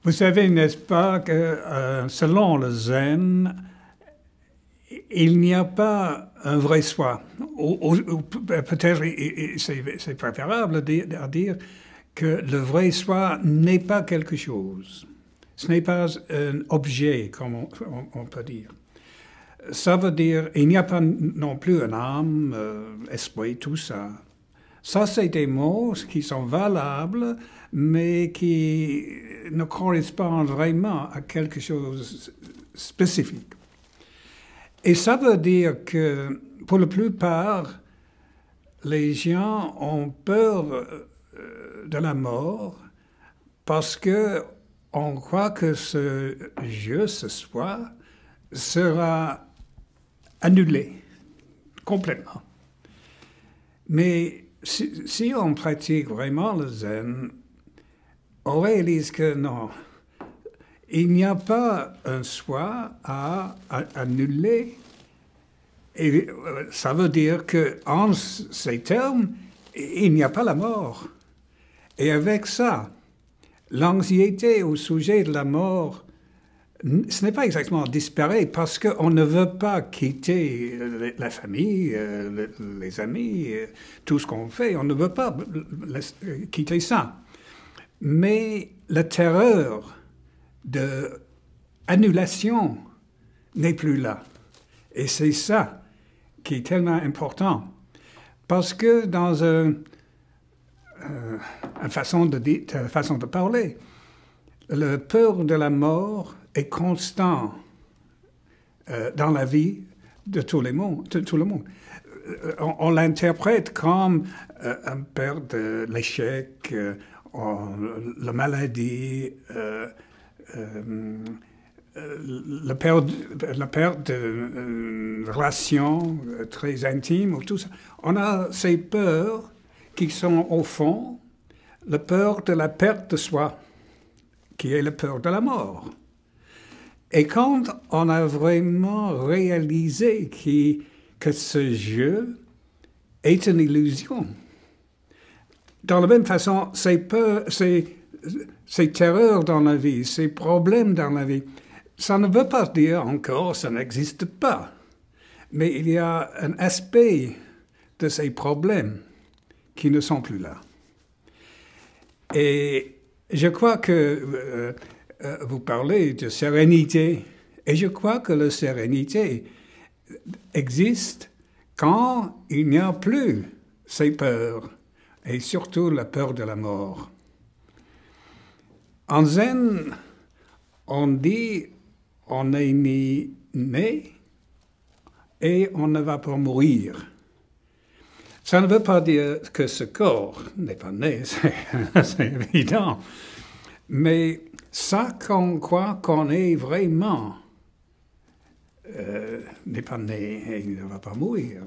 Vous savez, n'est-ce pas, que selon le zen, il n'y a pas un vrai soi. Ou peut-être c'est préférable à dire que le vrai soi n'est pas quelque chose. Ce n'est pas un objet, comme on peut dire. Ça veut dire il n'y a pas non plus une âme, esprit, tout ça. Ça, c'est des mots qui sont valables, mais qui ne correspondent vraiment à quelque chose de spécifique. Et ça veut dire que, pour la plupart, les gens ont peur de la mort parce qu'on croit que ce je, ce soi, sera annulé complètement. Mais si on pratique vraiment le zen, on réalise que non, il n'y a pas un soi à annuler. Et ça veut dire qu'en ces termes, il n'y a pas la mort. Et avec ça, l'anxiété au sujet de la mort, ce n'est pas exactement disparaître parce qu'on ne veut pas quitter la famille, les amis, tout ce qu'on fait. On ne veut pas quitter ça. Mais la terreur d'annulation n'est plus là. Et c'est ça qui est tellement important. Parce que dans une façon de parler, la peur de la mort est constant dans la vie de tout le monde. On l'interprète comme une peur de l'échec, la maladie, la perte de relations très intimes, ou tout ça. On a ces peurs qui sont au fond la peur de la perte de soi, qui est la peur de la mort. Et quand on a vraiment réalisé que ce jeu est une illusion, dans la même façon, ces peurs, ces terreurs dans la vie, ces problèmes dans la vie, ça ne veut pas dire encore que ça n'existe pas. Mais il y a un aspect de ces problèmes qui ne sont plus là. Et je crois que vous parlez de sérénité, et je crois que la sérénité existe quand il n'y a plus ces peurs, et surtout la peur de la mort. En zen, on dit on est né et on ne va pas mourir. Ça ne veut pas dire que ce corps n'est pas né, c'est évident. Mais ça qu'on croit qu'on est vraiment n'est pas né et il ne va pas mourir.